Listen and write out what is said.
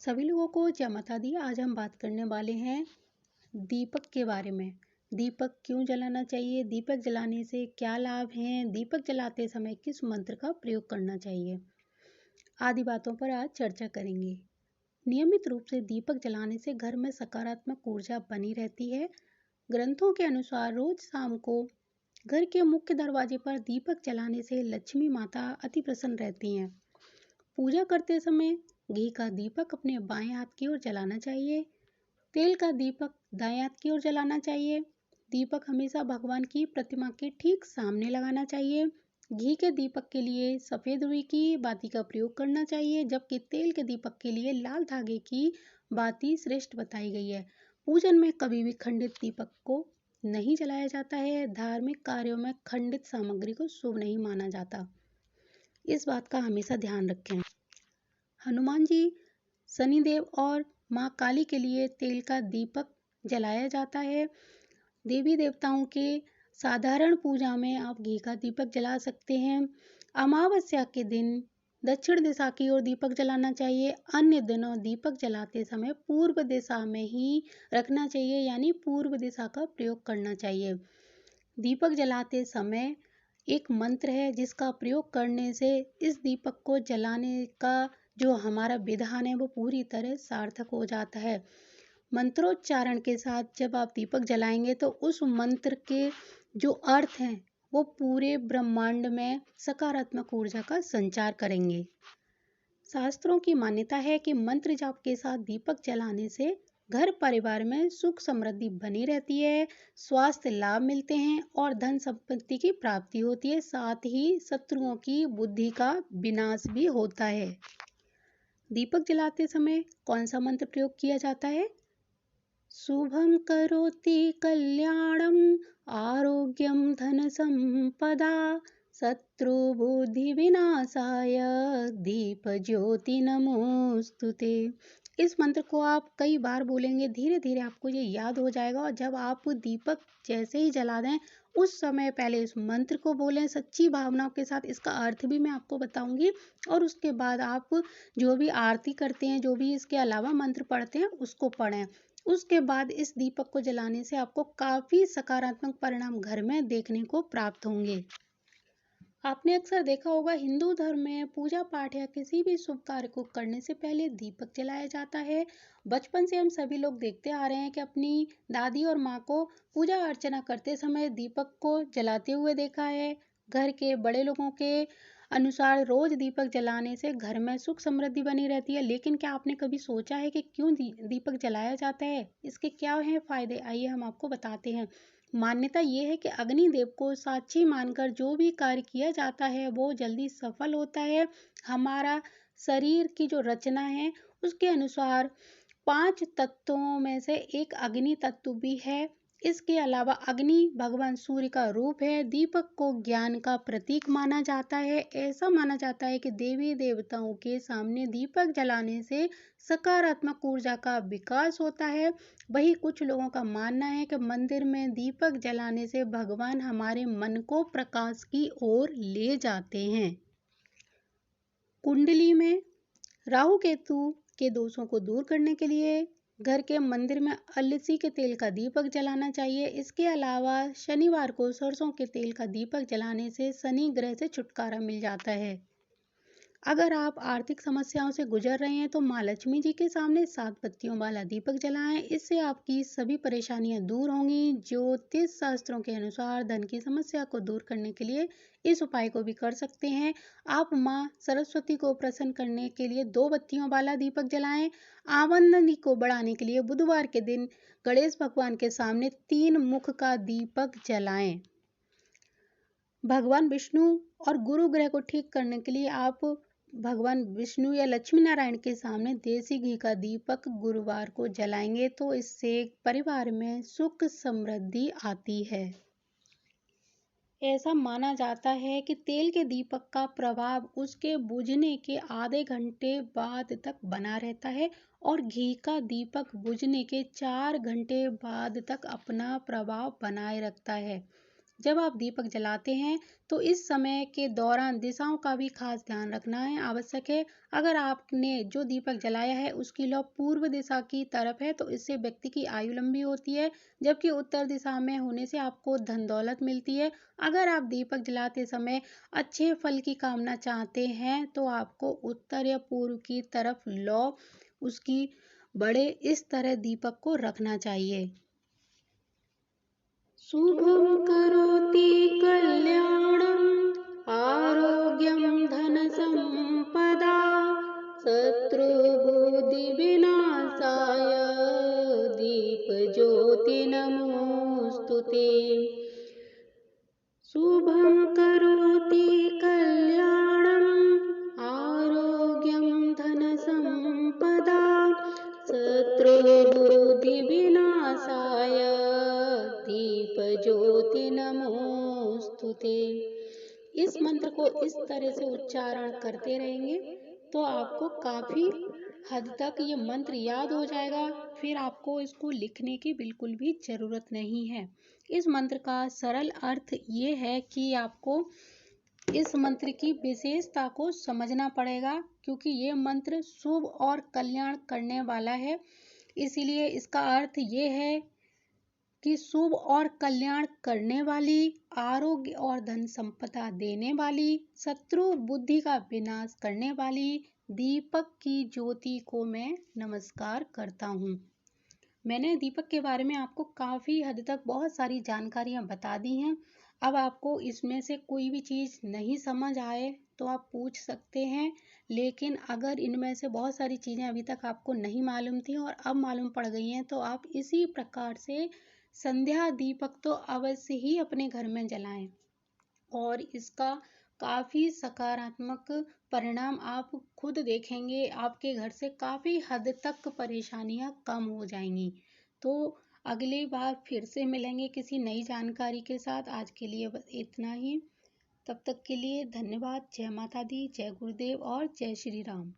सभी लोगों को जय माता दी। आज हम बात करने वाले हैं दीपक के बारे में। दीपक क्यों जलाना चाहिए, दीपक जलाने से क्या लाभ हैं, दीपक जलाते समय किस मंत्र का प्रयोग करना चाहिए, आदि बातों पर आज चर्चा करेंगे। नियमित रूप से दीपक जलाने से घर में सकारात्मक ऊर्जा बनी रहती है। ग्रंथों के अनुसार रोज शाम को घर के मुख्य दरवाजे पर दीपक जलाने से लक्ष्मी माता अति प्रसन्न रहती हैं। पूजा करते समय घी का दीपक अपने बाएं हाथ की ओर जलाना चाहिए। तेल का दीपक दाएं हाथ की ओर जलाना चाहिए। दीपक हमेशा भगवान की प्रतिमा के ठीक सामने लगाना चाहिए। घी के दीपक के लिए सफेद रुई की बाती का प्रयोग करना चाहिए, जबकि तेल के दीपक के लिए लाल धागे की बाती श्रेष्ठ बताई गई है। पूजन में कभी भी खंडित दीपक को नहीं जलाया जाता है। धार्मिक कार्यों में खंडित सामग्री को शुभ नहीं माना जाता। इस बात का हमेशा ध्यान रखें। हनुमान जी, शनिदेव और माँ काली के लिए तेल का दीपक जलाया जाता है। देवी देवताओं के साधारण पूजा में आप घी का दीपक जला सकते हैं। अमावस्या के दिन दक्षिण दिशा की ओर दीपक जलाना चाहिए। अन्य दिनों दीपक जलाते समय पूर्व दिशा में ही रखना चाहिए, यानी पूर्व दिशा का प्रयोग करना चाहिए। दीपक जलाते समय एक मंत्र है जिसका प्रयोग करने से इस दीपक को जलाने का जो हमारा विधान है वो पूरी तरह सार्थक हो जाता है। मंत्रोच्चारण के साथ जब आप दीपक जलाएंगे तो उस मंत्र के जो अर्थ हैं वो पूरे ब्रह्मांड में सकारात्मक ऊर्जा का संचार करेंगे। शास्त्रों की मान्यता है कि मंत्र जाप के साथ दीपक जलाने से घर परिवार में सुख समृद्धि बनी रहती है, स्वास्थ्य लाभ मिलते हैं और धन संपत्ति की प्राप्ति होती है। साथ ही शत्रुओं की बुद्धि का विनाश भी होता है। दीपक जलाते समय कौन सा मंत्र प्रयोग किया जाता है? शुभम करोति कल्याणम आरोग्यम धन संपदा शत्रु बुद्धि विनाशाय दीप ज्योति नमोस्तुते। इस मंत्र को आप कई बार बोलेंगे, धीरे धीरे आपको ये याद हो जाएगा। और जब आप दीपक जैसे ही जला दें उस समय पहले इस मंत्र को बोलें सच्ची भावनाओं के साथ। इसका अर्थ भी मैं आपको बताऊंगी और उसके बाद आप जो भी आरती करते हैं, जो भी इसके अलावा मंत्र पढ़ते हैं उसको पढ़ें। उसके बाद इस दीपक को जलाने से आपको काफी सकारात्मक परिणाम घर में देखने को प्राप्त होंगे। आपने अक्सर देखा होगा हिंदू धर्म में पूजा पाठ या किसी भी शुभ कार्य को करने से पहले दीपक जलाया जाता है। बचपन से हम सभी लोग देखते आ रहे हैं कि अपनी दादी और माँ को पूजा अर्चना करते समय दीपक को जलाते हुए देखा है। घर के बड़े लोगों के अनुसार रोज दीपक जलाने से घर में सुख समृद्धि बनी रहती है। लेकिन क्या आपने कभी सोचा है कि क्यों दीपक जलाया जाता है, इसके क्या हैं फायदे? आइए हम आपको बताते हैं। मान्यता ये है कि अग्निदेव को साक्षी मानकर जो भी कार्य किया जाता है वो जल्दी सफल होता है। हमारा शरीर की जो रचना है उसके अनुसार 5 तत्वों में से एक अग्नि तत्व भी है। इसके अलावा अग्नि भगवान सूर्य का रूप है। दीपक को ज्ञान का प्रतीक माना जाता है। ऐसा माना जाता है कि देवी देवताओं के सामने दीपक जलाने से सकारात्मक ऊर्जा का विकास होता है। वही कुछ लोगों का मानना है कि मंदिर में दीपक जलाने से भगवान हमारे मन को प्रकाश की ओर ले जाते हैं। कुंडली में राहु केतु के दोषों को दूर करने के लिए घर के मंदिर में अलसी के तेल का दीपक जलाना चाहिए। इसके अलावा शनिवार को सरसों के तेल का दीपक जलाने से शनि ग्रह से छुटकारा मिल जाता है। अगर आप आर्थिक समस्याओं से गुजर रहे हैं तो माँ लक्ष्मी जी के सामने 7 बत्तियों वाला दीपक जलाएं। इससे आपकी सभी परेशानियां दूर होंगी। ज्योतिष शास्त्रों के अनुसार धन की समस्या को दूर करने के लिए इस उपाय को भी कर सकते हैं। आप माँ सरस्वती को प्रसन्न करने के लिए 2 बत्तियों वाला दीपक जलाएं। आमदनी को बढ़ाने के लिए बुधवार के दिन गणेश भगवान के सामने 3 मुख का दीपक जलाएं। भगवान विष्णु और गुरु ग्रह को ठीक करने के लिए आप भगवान विष्णु या लक्ष्मी नारायण के सामने देसी घी का दीपक गुरुवार को जलाएंगे तो इससे परिवार में सुख समृद्धि आती है। ऐसा माना जाता है कि तेल के दीपक का प्रभाव उसके बुझने के आधे घंटे बाद तक बना रहता है और घी का दीपक बुझने के 4 घंटे बाद तक अपना प्रभाव बनाए रखता है। जब आप दीपक जलाते हैं तो इस समय के दौरान दिशाओं का भी खास ध्यान रखना है आवश्यक है। अगर आपने जो दीपक जलाया है उसकी लौ पूर्व दिशा की तरफ है तो इससे व्यक्ति की आयु लंबी होती है, जबकि उत्तर दिशा में होने से आपको धन दौलत मिलती है। अगर आप दीपक जलाते समय अच्छे फल की कामना चाहते हैं तो आपको उत्तर या पूर्व की तरफ लौ उसकी बड़े इस तरह दीपक को रखना चाहिए। शुभं करोति कल्याणं आरोग्यं धनसम्पदा शत्रुबुद्धिविनाशाय दीपज्योति नमोस्तुते। शुभं करोति कल्याणं आरोग्यं धनसम्पदा शत्रुबुद्धिविनाशाय दीपज्योति नमोस्तुते। इस मंत्र को इस तरह से उच्चारण करते रहेंगे तो आपको काफी हद तक ये मंत्र याद हो जाएगा, फिर आपको इसको लिखने की बिल्कुल भी जरूरत नहीं है। इस मंत्र का सरल अर्थ ये है कि आपको इस मंत्र की विशेषता को समझना पड़ेगा, क्योंकि ये मंत्र शुभ और कल्याण करने वाला है। इसीलिए इसका अर्थ ये है कि शुभ और कल्याण करने वाली, आरोग्य और धन संपदा देने वाली, शत्रु बुद्धि का विनाश करने वाली दीपक की ज्योति को मैं नमस्कार करता हूँ। मैंने दीपक के बारे में आपको काफ़ी हद तक बहुत सारी जानकारियाँ बता दी हैं। अब आपको इसमें से कोई भी चीज़ नहीं समझ आए तो आप पूछ सकते हैं, लेकिन अगर इनमें से बहुत सारी चीज़ें अभी तक आपको नहीं मालूम थी और अब मालूम पड़ गई हैं तो आप इसी प्रकार से संध्या दीपक तो अवश्य ही अपने घर में जलाएं और इसका काफ़ी सकारात्मक परिणाम आप खुद देखेंगे। आपके घर से काफ़ी हद तक परेशानियां कम हो जाएंगी। तो अगली बार फिर से मिलेंगे किसी नई जानकारी के साथ। आज के लिए बस इतना ही। तब तक के लिए धन्यवाद। जय माता दी, जय गुरुदेव और जय श्री राम।